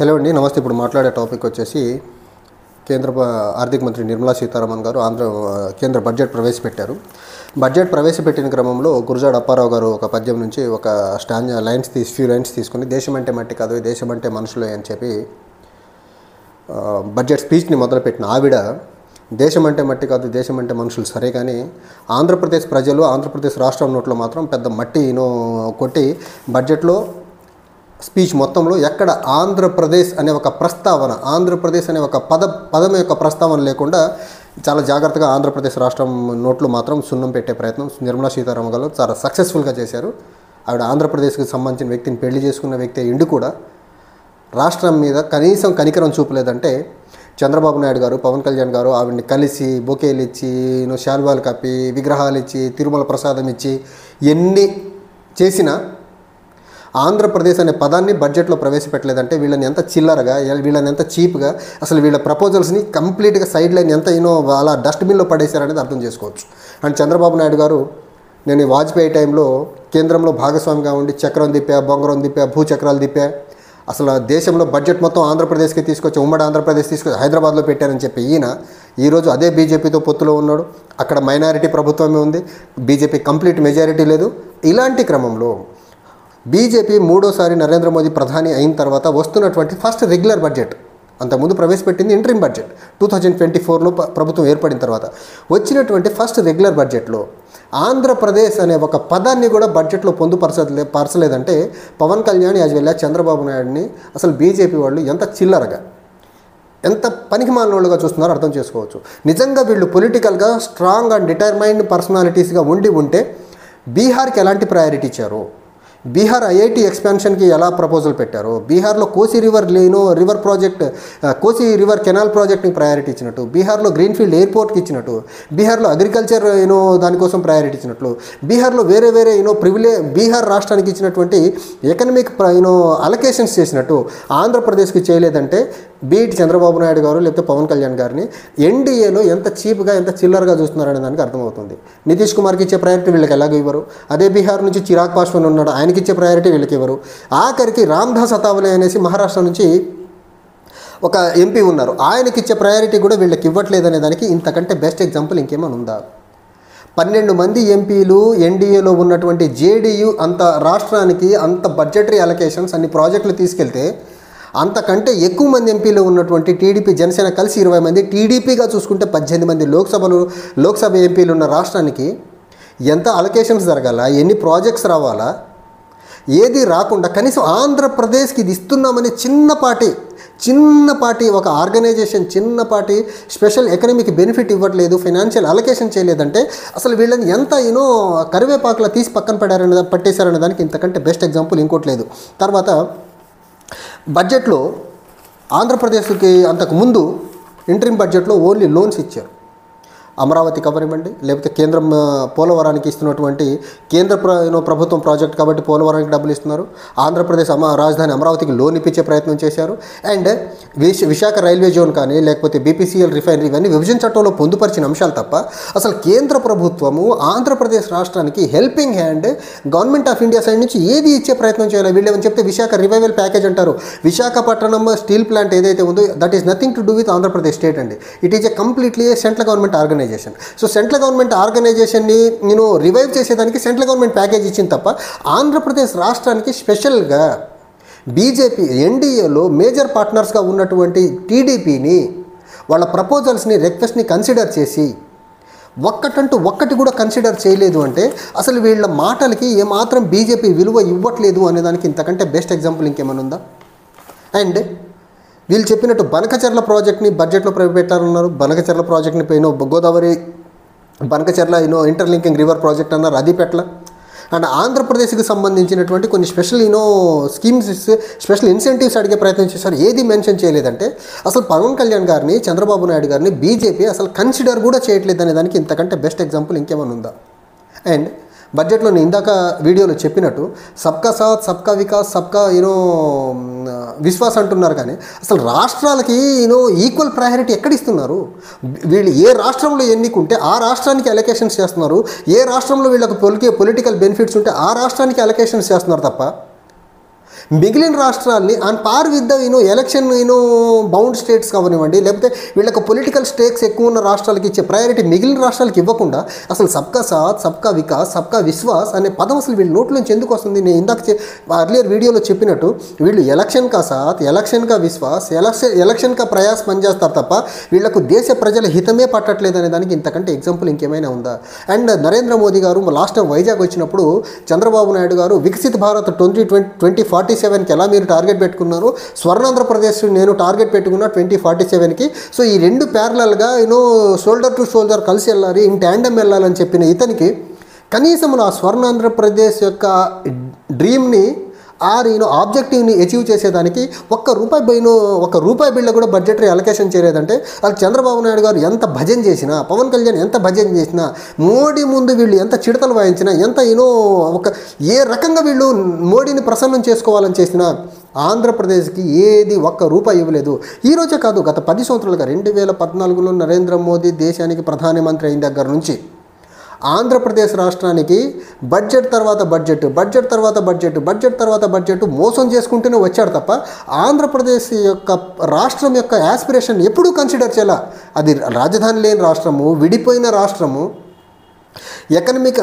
Hello అండి, నమస్తే. ఇప్పుడు మాట్లాడే టాపిక్ వచ్చేసి కేంద్ర ఆర్థిక మంత్రి నిర్మలా సీతారామన్ గారు కేంద్ర బడ్జెట్ ప్రవేశపెట్టారు. బడ్జెట్ ప్రవేశపెట్టిన క్రమంలో గురజాడ అప్పారావు గారు ఒక పద్యం నుంచి ఒక ఫ్యూ లైన్స్ తీసుకుని దేశం అంటే మట్టి కాదు, దేశం అంటే మనుషులే అని చెప్పి బడ్జెట్ స్పీచ్ని మొదలుపెట్టిన ఆవిడ దేశం అంటే మట్టి కాదు, దేశం అంటే మనుషులు సరే, కానీ ఆంధ్రప్రదేశ్ ప్రజలు, ఆంధ్రప్రదేశ్ రాష్ట్రం నోట్లో మాత్రం పెద్ద మట్టి కొట్టి బడ్జెట్లో స్పీచ్ మొత్తంలో ఎక్కడ ఆంధ్రప్రదేశ్ అనే ఒక ప్రస్తావన, ఆంధ్రప్రదేశ్ అనే ఒక పదం యొక్క ప్రస్తావన లేకుండా చాలా జాగ్రత్తగా ఆంధ్రప్రదేశ్ రాష్ట్రం నోట్లో మాత్రం సున్నం పెట్టే ప్రయత్నం నిర్మలా సీతారామన్ గారు చాలా సక్సెస్ఫుల్గా చేశారు. ఆవిడ ఆంధ్రప్రదేశ్కి సంబంధించిన వ్యక్తిని పెళ్లి చేసుకున్న వ్యక్తి ఇండి కూడా రాష్ట్రం మీద కనీసం కనికరం చూపలేదంటే చంద్రబాబు నాయుడు గారు, పవన్ కళ్యాణ్ గారు ఆవిడని కలిసి బొకేలు ఇచ్చి, శాల్వాలు కప్పి, విగ్రహాలు ఇచ్చి, తిరుమల ప్రసాదం ఇచ్చి ఎన్ని చేసినా ఆంధ్రప్రదేశ్ అనే పదాన్ని బడ్జెట్లో ప్రవేశపెట్టలేదంటే వీళ్ళని ఎంత చిల్లరగా, వీళ్ళని ఎంత చీప్గా, అసలు వీళ్ళ ప్రపోజల్స్ని కంప్లీట్గా సైడ్ లైన్ ఎంత అలా డస్ట్బిన్లో పడేశారనేది అర్థం చేసుకోవచ్చు. అండ్ చంద్రబాబు నాయుడు గారు, నేను వాజ్పేయి టైంలో కేంద్రంలో భాగస్వామిగా ఉండి చక్రం తిప్పా, బొంగరం తిప్పా, భూచక్రాలు తిప్పా, అసలు దేశంలో బడ్జెట్ మొత్తం ఆంధ్రప్రదేశ్కి తీసుకొచ్చి ఉమ్మడి ఆంధ్రప్రదేశ్ తీసుకొచ్చి హైదరాబాద్లో పెట్టారని చెప్పి ఈరోజు అదే బీజేపీతో పొత్తులో ఉన్నాడు. అక్కడ మైనారిటీ ప్రభుత్వమే ఉంది, బీజేపీ కంప్లీట్ మెజారిటీ లేదు. ఇలాంటి క్రమంలో బీజేపీ మూడోసారి నరేంద్ర మోదీ ప్రధాని అయిన తర్వాత వస్తున్నటువంటి ఫస్ట్ రెగ్యులర్ బడ్జెట్, అంతకుముందు ప్రవేశపెట్టింది ఇంటరిమ్ బడ్జెట్ 2024లో ప్రభుత్వం ఏర్పడిన తర్వాత వచ్చినటువంటి ఫస్ట్ రెగ్యులర్ బడ్జెట్లో ఆంధ్రప్రదేశ్ అనే ఒక పదాన్ని కూడా బడ్జెట్లో పరచలేదంటే పవన్ కళ్యాణ్ యాజ్ వెల్ చంద్రబాబు నాయుడిని అసలు బీజేపీ వాళ్ళు ఎంత చిల్లరగా, ఎంత పనికిమాలినోళ్ళుగా చూస్తున్నారో అర్థం చేసుకోవచ్చు. నిజంగా వీళ్ళు పొలిటికల్గా స్ట్రాంగ్ అండ్ డిటర్మైన్డ్ పర్సనాలిటీస్గా ఉంటే బీహార్కి ఎలాంటి ప్రయారిటీ ఇచ్చారు, బీహార్ ఐఐటి ఎక్స్పాన్షన్కి ఎలా ప్రపోజల్ పెట్టారు, బీహార్లో కోసి రివర్ ప్రాజెక్ట్, కోసి రివర్ కెనాల్ ప్రాజెక్ట్ని ప్రయారిటీ ఇచ్చినట్టు, బీహార్లో గ్రీన్ఫీల్డ్ ఎయిర్పోర్ట్కి ఇచ్చినట్టు, బీహార్లో అగ్రికల్చర్ దానికోసం ప్రయారిటీ ఇచ్చినట్లు, బీహార్లో వేరే బీహార్ రాష్ట్రానికి ఇచ్చినటువంటి ఎకనమిక్ అలొకేషన్స్ చేసినట్టు ఆంధ్రప్రదేశ్కి చేయలేదంటే బీట్ చంద్రబాబు నాయుడు గారు లేకపోతే పవన్ కళ్యాణ్ గారిని ఎన్డీఏలో ఎంత చీప్గా, ఎంత చిల్లరగా చూస్తున్నారనే దానికి అర్థమవుతుంది. నితీష్ కుమార్కి ఇచ్చే ప్రయారిటీ వీళ్ళకి ఎలాగో ఇవ్వరు. అదే బీహార్ నుంచి చిరాగ్ పాస్వాన్ ఉన్నాడు, ఆయనకి ఇచ్చే ప్రయారిటీ వీళ్ళకి ఇవ్వరు. ఆఖరికి రామ్దాస్ అతావలే అనేసి మహారాష్ట్ర నుంచి ఒక ఎంపీ ఉన్నారు, ఆయనకి ఇచ్చే ప్రయారిటీ కూడా వీళ్ళకి ఇవ్వట్లేదనే దానికి ఇంతకంటే బెస్ట్ ఎగ్జాంపుల్ ఇంకేమైనా ఉందా? 12 మంది ఎంపీలు ఎన్డీఏలో ఉన్నటువంటి జేడీయూ అంత రాష్ట్రానికి అంత బడ్జెటరీ అలొకేషన్స్, అన్ని ప్రాజెక్టులు తీసుకెళ్తే అంతకంటే ఎక్కువ మంది ఎంపీలు ఉన్నటువంటి టీడీపీ, జనసేన కలిసి 20 మంది, టీడీపీగా చూసుకుంటే 18 మంది లోక్సభ ఎంపీలు ఉన్న రాష్ట్రానికి ఎంత అలొకేషన్స్ జరగాల, ఎన్ని ప్రాజెక్ట్స్ రావాలా, ఏది రాకుండా కనీసం ఆంధ్రప్రదేశ్కి ఇది ఇస్తున్నామని చిన్నపాటి ఒక ఆర్గనైజేషన్, చిన్నపాటి స్పెషల్ ఎకనమిక్ బెనిఫిట్ ఇవ్వట్లేదు, ఫైనాన్షియల్ అలొకేషన్ చేయలేదంటే అసలు వీళ్ళని ఎంత కరివేపాకులా తీసి పక్కన పట్టేశారనే దానికి ఇంతకంటే బెస్ట్ ఎగ్జాంపుల్ ఇంకోటి లేదు. తర్వాత బడ్జెట్లో ఆంధ్రప్రదేశ్కి అంతకుముందు ఇంటరిమ్ బడ్జెట్లో ఓన్లీ లోన్స్ ఇచ్చారు. అమరావతి కవరివ్వండి, లేకపోతే కేంద్రం పోలవరానికి ఇస్తున్నటువంటి కేంద్ర ప్రభుత్వం ప్రాజెక్ట్ కాబట్టి పోలవరానికి డబ్బులు ఇస్తున్నారు. ఆంధ్రప్రదేశ్ రాజధాని అమరావతికి లోన్ ఇప్పించే ప్రయత్నం చేశారు. అండ్ విశాఖ రైల్వే జోన్ కానీ లేకపోతే బీపీసీఎల్ రిఫైనరీ ఇవన్నీ విభజన చట్టంలో పొందుపరిచిన అంశాలు తప్ప అసలు కేంద్ర ప్రభుత్వము ఆంధ్రప్రదేశ్ రాష్ట్రానికి helping hand government of India side నుంచి ఏది ఇచ్చే ప్రయత్నం చేయాలి. వీళ్ళేమని చెప్తే విశాఖ రివైవల్ ప్యాకేజ్ అంటారు. విశాఖపట్నం స్టీల్ ప్లాంట్ ఏదైతే ఉందో that is nothing to do with Andhra Pradesh state అండి. It is a completely central government organization. So central government ఆర్గనైజేషన్ని రివైవ్ చేసేదానికి సెంట్రల్ గవర్నమెంట్ ప్యాకేజ్ ఇచ్చింది తప్ప ఆంధ్రప్రదేశ్ రాష్ట్రానికి స్పెషల్గా బీజేపీ ఎన్డీఏలో మేజర్ పార్ట్నర్స్గా ఉన్నటువంటి టీడీపీని వాళ్ళ ప్రపోజల్స్ని, రిక్వెస్ట్ని కన్సిడర్ చేసి ఒక్కటి కూడా కన్సిడర్ చేయలేదు అంటే అసలు వీళ్ళ మాటలకి ఏమాత్రం బీజేపీ విలువ ఇవ్వట్లేదు అనేదానికి ఇంతకంటే బెస్ట్ ఎగ్జాంపుల్ ఇంకేమైనా ఉందా? అండ్ వీళ్ళు చెప్పినట్టు బనకచెర్ల ప్రాజెక్ట్ని బడ్జెట్లో ప్రవేశపెట్టారన్నారు. బనకచెర్ల ప్రాజెక్ట్ని Godavari Banakacherla interlinking river project అన్నారు, అది పెట్టల. అండ్ ఆంధ్రప్రదేశ్కి సంబంధించినటువంటి కొన్ని స్పెషల్ స్కీమ్స్, స్పెషల్ ఇన్సెంటివ్స్ అడిగే ప్రయత్నం చేశారు, ఏది మెన్షన్ చేయలేదంటే అసలు పవన్ కళ్యాణ్ గారిని, చంద్రబాబు నాయుడు గారిని బీజేపీ అసలు కన్సిడర్ కూడా చేయట్లేదు అనే దానికి ఇంతకంటే బెస్ట్ ఎగ్జాంపుల్ ఇంకేమైనా ఉందా? అండ్ బడ్జెట్లో నేను ఇందాక వీడియోలో చెప్పినట్టు సబ్కా సాత్, సబ్కా వికాస్, సబ్కా విశ్వాస్ అంటున్నారు, కానీ అసలు రాష్ట్రాలకి ఈక్వల్ ప్రయారిటీ ఎక్కడిస్తున్నారు? వీళ్ళు ఏ రాష్ట్రంలో ఎన్నికుంటే ఆ రాష్ట్రానికి అలొకేషన్స్ చేస్తున్నారు, ఏ రాష్ట్రంలో వీళ్ళకి పొలిటికల్ బెనిఫిట్స్ ఉంటే ఆ రాష్ట్రానికి అలొకేషన్స్ చేస్తున్నారు తప్ప మిగిలిన రాష్ట్రాల్ని on par with the election bound states కావనివ్వండి, లేకపోతే వీళ్ళకి పొలిటికల్ స్టేక్స్ ఎక్కువ ఉన్న రాష్ట్రాలకి ఇచ్చే ప్రయారిటీ మిగిలిన రాష్ట్రాలకి ఇవ్వకుండా అసలు సబ్కా సాత్, సబ్కా వికాస్, సబ్కా విశ్వాస్ అనే పదం అసలు వీళ్ళ నోట్ల నుంచి ఎందుకు వస్తుంది? నేను ఇందాక అర్లియర్ వీడియోలో చెప్పినట్టు వీళ్ళు ఎలక్షన్ కా సాత్, ఎలక్షన్ కా విశ్వాస్, ఎలక్షన్ కా ప్రయాస్ పనిచేస్తారు తప్ప వీళ్లకు దేశ ప్రజల హితమే పట్టట్లేదు అనే దానికి ఇంతకంటే ఎగ్జాంపుల్ ఇంకేమైనా ఉందా? అండ్ నరేంద్ర మోదీ గారు లాస్ట్ టైం వైజాగ్ వచ్చినప్పుడు చంద్రబాబు నాయుడు గారు వికసిత్ భారత్ 2047కి ఎలా మీరు టార్గెట్ పెట్టుకున్నారు, స్వర్ణాంధ్రప్రదేశ్ నేను టార్గెట్ పెట్టుకున్నా 2047కి. సో ఈ రెండు ప్యారలల్గా షోల్డర్ టు షోల్డర్ కలిసి వెళ్ళాలి, ఇన్ ట్యాండమ్ వెళ్ళాలని చెప్పిన ఇతనికి కనీసం ఆ స్వర్ణాంధ్రప్రదేశ్ యొక్క డ్రీమ్ని ఆబ్జెక్టివ్ని అచీవ్ చేసేదానికి ఒక్క రూపాయి బిళ్ళ కూడా బడ్జెటరీ అలొకేషన్ చేయలేదంటే అది చంద్రబాబు నాయుడు గారు ఎంత భజన చేసినా, పవన్ కళ్యాణ్ ఎంత భజన చేసినా, మోడీ ముందు వీళ్ళు ఎంత చిడతలు వాయించినా, ఎంత ఏ రకంగా వీళ్ళు మోడీని ప్రసన్నం చేసుకోవాలని చేసినా ఆంధ్రప్రదేశ్కి ఏది ఒక్క రూపాయి ఇవ్వలేదు. ఈరోజే కాదు, గత 10 సంవత్సరాలుగా 2014లో నరేంద్ర మోదీ దేశానికి ప్రధానమంత్రి అయిన దగ్గర నుంచి ఆంధ్రప్రదేశ్ రాష్ట్రానికి బడ్జెట్ తర్వాత బడ్జెట్ మోసం చేసుకుంటూనే వచ్చాడు తప్ప ఆంధ్రప్రదేశ్ యొక్క రాష్ట్రం యొక్క యాస్పిరేషన్ ఎప్పుడూ కన్సిడర్ చేయాల. అది రాజధాని లేని రాష్ట్రము, విడిపోయిన రాష్ట్రము, ఎకనమిక్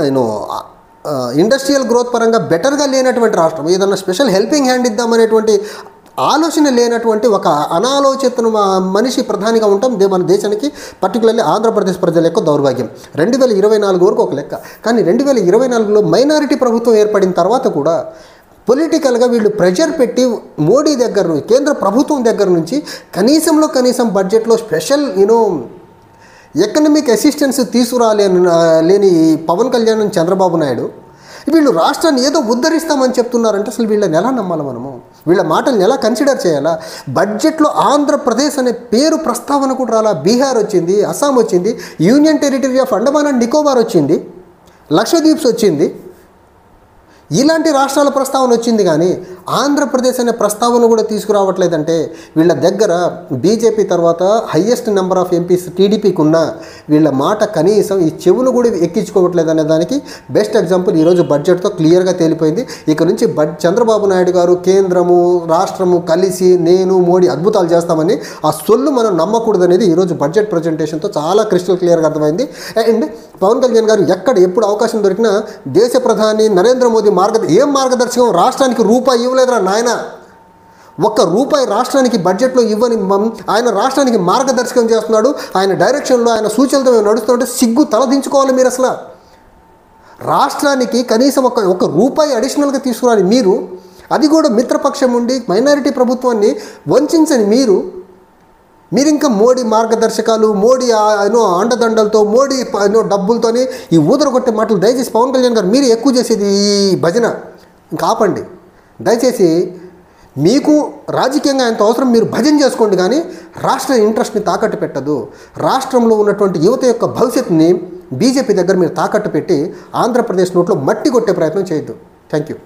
ఇండస్ట్రియల్ గ్రోత్ పరంగా బెటర్గా లేనటువంటి రాష్ట్రం, ఏదన్నా స్పెషల్ హెల్పింగ్ హ్యాండ్ ఇద్దామనేటువంటి ఆలోచన లేనటువంటి ఒక అనాలోచిత మనిషి ప్రధానిగా ఉంటాం మన దేశానికి, పర్టికులర్లీ ఆంధ్రప్రదేశ్ ప్రజల యొక్క దౌర్భాగ్యం. 2024 వరకు ఒక లెక్క, కానీ 2024లో మైనారిటీ ప్రభుత్వం ఏర్పడిన తర్వాత కూడా పొలిటికల్గా వీళ్ళు ప్రెషర్ పెట్టి మోడీ దగ్గర నుంచి, కేంద్ర ప్రభుత్వం దగ్గర నుంచి కనీసం బడ్జెట్లో స్పెషల్ ఎకనమిక్ అసిస్టెన్స్ తీసుకురాలేని పవన్ కళ్యాణ్, చంద్రబాబు నాయుడు వీళ్ళు రాష్ట్రాన్ని ఏదో ఉద్ధరిస్తామని చెప్తున్నారంటే అసలు వీళ్ళని ఎలా నమ్మాలి మనము? వీళ్ళ మాటల్ని ఎలా కన్సిడర్ చేయాలా? బడ్జెట్లో ఆంధ్రప్రదేశ్ అనే పేరు ప్రస్తావన కూడా రాలా. బీహార్ వచ్చింది, అస్సాం వచ్చింది, union territory of Andaman and Nicobar వచ్చింది, లక్షద్వీప్స్ వచ్చింది, ఇలాంటి రాష్ట్రాల ప్రస్తావన వచ్చింది. కానీ ఆంధ్రప్రదేశ్ అనే ప్రస్తావన కూడా తీసుకురావట్లేదంటే వీళ్ళ దగ్గర బీజేపీ తర్వాత హయ్యెస్ట్ నెంబర్ ఆఫ్ ఎంపీస్ టీడీపీకి ఉన్న వీళ్ళ మాట కనీసం ఈ చెవులు కూడా ఎక్కించుకోవట్లేదు అనే దానికి బెస్ట్ ఎగ్జాంపుల్ ఈరోజు బడ్జెట్తో క్లియర్గా తేలిపోయింది. ఇక నుంచి చంద్రబాబు నాయుడు గారు, కేంద్రము, రాష్ట్రము కలిసి నేను మోడీ అద్భుతాలు చేస్తామని ఆ సొల్లు మనం నమ్మకూడదు అనేది ఈరోజు బడ్జెట్ ప్రజెంటేషన్తో చాలా క్రిస్టల్ క్లియర్గా అర్థమైంది. అండ్ పవన్ కళ్యాణ్ గారు ఎప్పుడు అవకాశం దొరికినా దేశ ప్రధాని నరేంద్ర మోదీ మార్గదర్శకం రాష్ట్రానికి రూపాయి ఇవ్వలేదురా నాయన, ఒక్క రూపాయి రాష్ట్రానికి బడ్జెట్లో ఇవ్వని ఆయన రాష్ట్రానికి మార్గదర్శకం చేస్తున్నాడు. ఆయన డైరెక్షన్లో, ఆయన సూచనలతో మేము నడుస్తుంటే సిగ్గు తలదించుకోవాలి మీరు. అసలు రాష్ట్రానికి కనీసం ఒక రూపాయి అడిషనల్గా తీసుకురాని మీరు, అది కూడా మిత్రపక్షం ఉండి మైనారిటీ ప్రభుత్వాన్ని వంచని మీరు ఇంకా మోడీ మార్గదర్శకాలు, మోడీ అండదండలతో, మోడీ డబ్బులతోని ఈ ఊదరగొట్టే మాటలు దయచేసి పవన్ కళ్యాణ్ గారు మీరు ఎక్కువ చేసేది ఈ భజన ఇంకా ఆపండి దయచేసి. మీకు రాజకీయంగా ఎంత అవసరం మీరు భజన చేసుకోండి, కానీ రాష్ట్ర ఇంట్రెస్ట్ని తాకట్టు పెట్టదు. రాష్ట్రంలో ఉన్నటువంటి యువత యొక్క భవిష్యత్తుని బీజేపీ దగ్గర మీరు తాకట్టు పెట్టి ఆంధ్రప్రదేశ్ నోట్లో మట్టి కొట్టే ప్రయత్నం చేయొద్దు. Thank you.